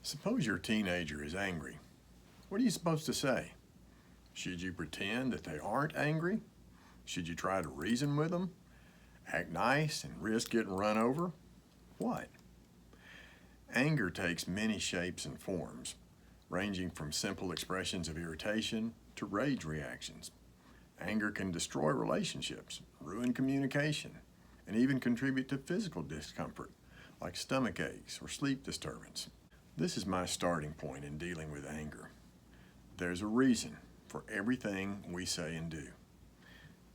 Suppose your teenager is angry. What are you supposed to say? Should you pretend that they aren't angry? Should you try to reason with them? Act nice and risk getting run over? What? Anger takes many shapes and forms, ranging from simple expressions of irritation to rage reactions. Anger can destroy relationships, ruin communication, and even contribute to physical discomfort, like stomach aches or sleep disturbance. This is my starting point in dealing with anger. There's a reason for everything we say and do.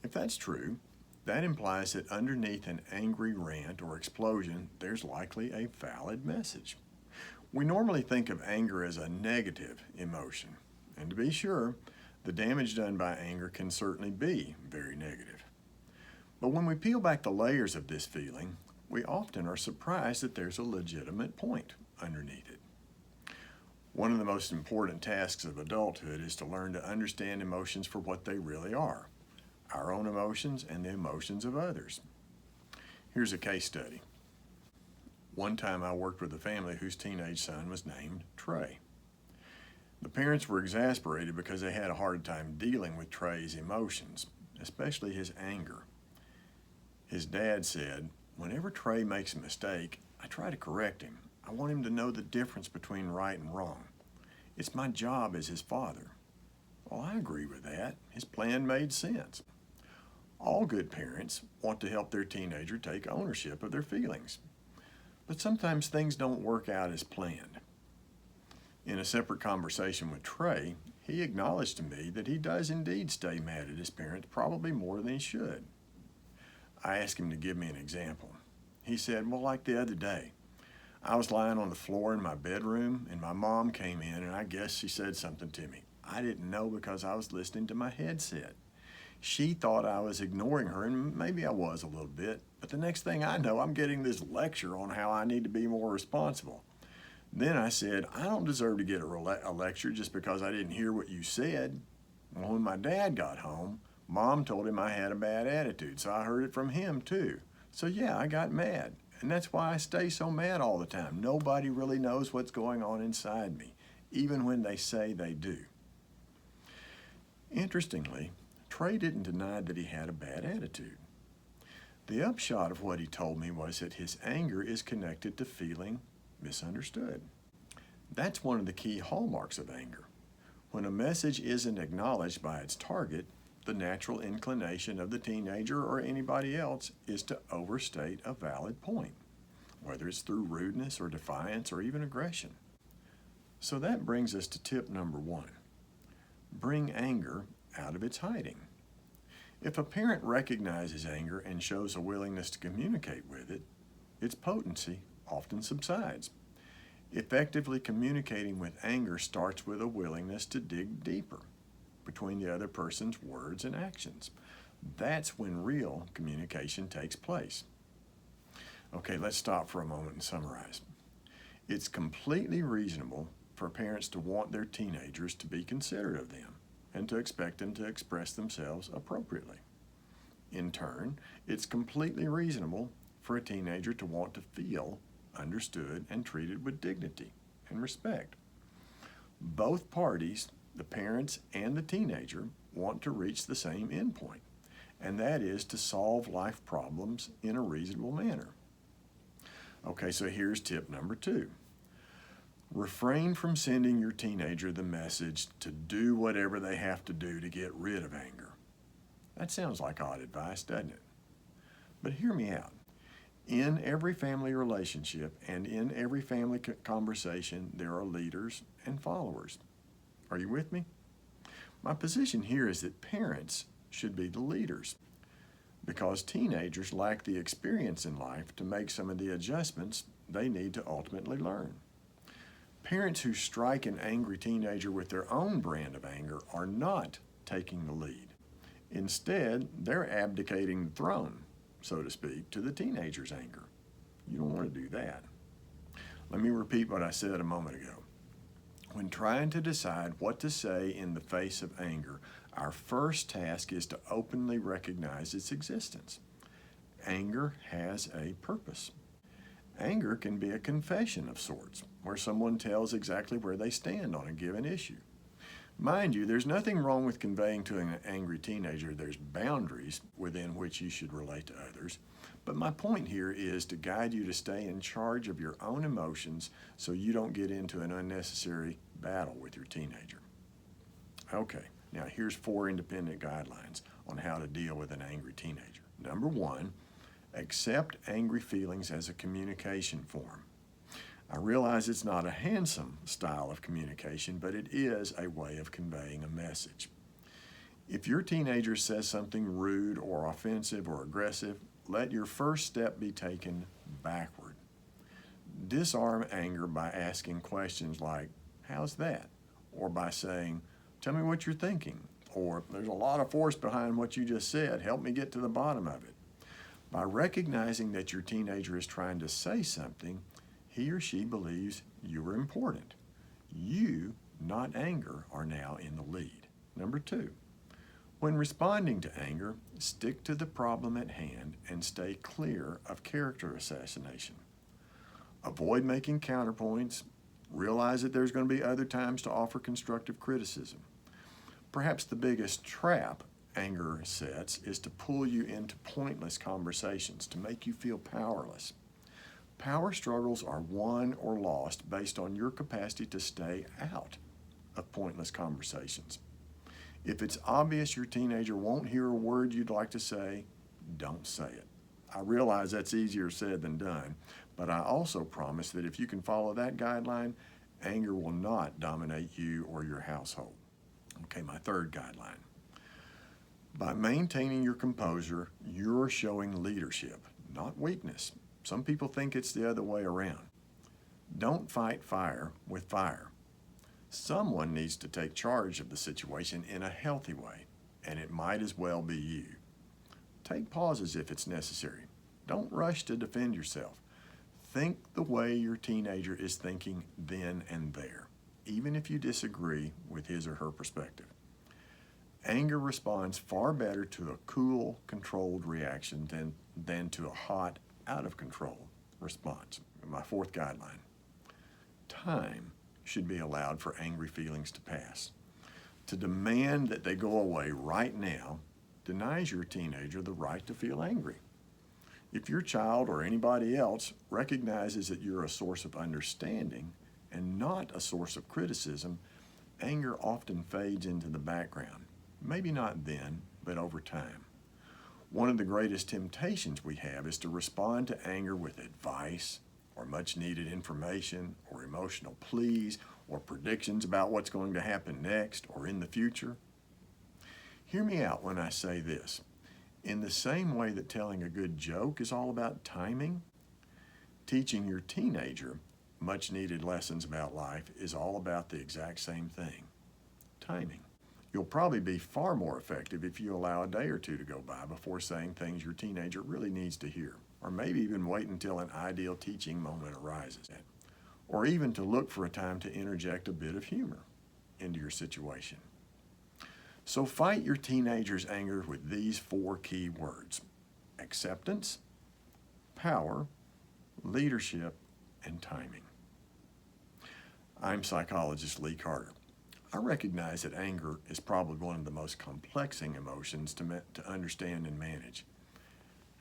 If that's true, that implies that underneath an angry rant or explosion, there's likely a valid message. We normally think of anger as a negative emotion, and to be sure, the damage done by anger can certainly be very negative. But when we peel back the layers of this feeling, we often are surprised that there's a legitimate point underneath it. One of the most important tasks of adulthood is to learn to understand emotions for what they really are, our own emotions and the emotions of others. Here's a case study. One time I worked with a family whose teenage son was named Trey. The parents were exasperated because they had a hard time dealing with Trey's emotions, especially his anger. His dad said, "Whenever Trey makes a mistake, I try to correct him. I want him to know the difference between right and wrong. It's my job as his father." Well, I agree with that. His plan made sense. All good parents want to help their teenager take ownership of their feelings. But sometimes things don't work out as planned. In a separate conversation with Trey, he acknowledged to me that he does indeed stay mad at his parents, probably more than he should. I asked him to give me an example. He said, "Well, like the other day, I was lying on the floor in my bedroom and my mom came in and I guess she said something to me. I didn't know because I was listening to my headset. She thought I was ignoring her, and maybe I was a little bit, but the next thing I know, I'm getting this lecture on how I need to be more responsible. Then I said, I don't deserve to get a lecture just because I didn't hear what you said. Well, when my dad got home, Mom told him I had a bad attitude, so I heard it from him too. So yeah, I got mad. And that's why I stay so mad all the time. Nobody really knows what's going on inside me, even when they say they do." Interestingly, Trey didn't deny that he had a bad attitude. The upshot of what he told me was that his anger is connected to feeling misunderstood. That's one of the key hallmarks of anger. When a message isn't acknowledged by its target, the natural inclination of the teenager or anybody else is to overstate a valid point, whether it's through rudeness or defiance or even aggression. So that brings us to tip number 1. Bring anger out of its hiding. If a parent recognizes anger and shows a willingness to communicate with it, its potency often subsides. Effectively communicating with anger starts with a willingness to dig deeper between the other person's words and actions. That's when real communication takes place. Okay, let's stop for a moment and summarize. It's completely reasonable for parents to want their teenagers to be considerate of them and to expect them to express themselves appropriately. In turn, it's completely reasonable for a teenager to want to feel understood and treated with dignity and respect. Both parties, the parents and the teenager, want to reach the same endpoint, and that is to solve life problems in a reasonable manner. Okay, so here's tip number 2. Refrain from sending your teenager the message to do whatever they have to do to get rid of anger. That sounds like odd advice, doesn't it? But hear me out. In every family relationship and in every family conversation, there are leaders and followers. Are you with me? My position here is that parents should be the leaders because teenagers lack the experience in life to make some of the adjustments they need to ultimately learn. Parents who strike an angry teenager with their own brand of anger are not taking the lead. Instead, they're abdicating the throne, so to speak, to the teenager's anger. You don't want to do that. Let me repeat what I said a moment ago. When trying to decide what to say in the face of anger, our first task is to openly recognize its existence. Anger has a purpose. Anger can be a confession of sorts, where someone tells exactly where they stand on a given issue. Mind you, there's nothing wrong with conveying to an angry teenager there's boundaries within which you should relate to others, but my point here is to guide you to stay in charge of your own emotions so you don't get into an unnecessary battle with your teenager. Okay, now here's 4 independent guidelines on how to deal with an angry teenager. Number 1, accept angry feelings as a communication form. I realize it's not a handsome style of communication, but it is a way of conveying a message. If your teenager says something rude or offensive or aggressive, let your first step be taken backward. Disarm anger by asking questions like, "How's that?" Or by saying, "Tell me what you're thinking," or "There's a lot of force behind what you just said. Help me get to the bottom of it." By recognizing that your teenager is trying to say something, he or she believes you are important. You, not anger, are now in the lead. Number 2, when responding to anger, stick to the problem at hand and stay clear of character assassination. Avoid making counterpoints. Realize that there's going to be other times to offer constructive criticism. Perhaps the biggest trap anger sets is to pull you into pointless conversations, to make you feel powerless. Power struggles are won or lost based on your capacity to stay out of pointless conversations. If it's obvious your teenager won't hear a word you'd like to say, don't say it. I realize that's easier said than done, but I also promise that if you can follow that guideline, anger will not dominate you or your household. Okay, my 3rd guideline. By maintaining your composure, you're showing leadership, not weakness. Some people think it's the other way around. Don't fight fire with fire. Someone needs to take charge of the situation in a healthy way, and it might as well be you. Take pauses if it's necessary. Don't rush to defend yourself. Think the way your teenager is thinking then and there, even if you disagree with his or her perspective. Anger responds far better to a cool, controlled reaction than to a hot, out-of-control response. My 4th guideline. Time should be allowed for angry feelings to pass. To demand that they go away right now denies your teenager the right to feel angry. If your child or anybody else recognizes that you're a source of understanding and not a source of criticism, anger often fades into the background. Maybe not then, but over time. One of the greatest temptations we have is to respond to anger with advice or much needed information or emotional pleas or predictions about what's going to happen next or in the future. Hear me out when I say this. In the same way that telling a good joke is all about timing, teaching your teenager much needed lessons about life is all about the exact same thing, timing. You'll probably be far more effective if you allow a day or 2 to go by before saying things your teenager really needs to hear, or maybe even wait until an ideal teaching moment arises, or even to look for a time to interject a bit of humor into your situation. So fight your teenager's anger with these 4 key words: acceptance, power, leadership, and timing. I'm psychologist Lee Carter. I recognize that anger is probably one of the most complexing emotions to understand and manage.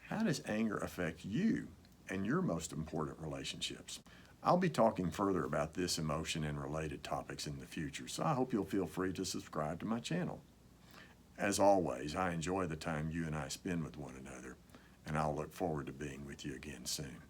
How does anger affect you and your most important relationships? I'll be talking further about this emotion and related topics in the future, so I hope you'll feel free to subscribe to my channel. As always, I enjoy the time you and I spend with one another, and I'll look forward to being with you again soon.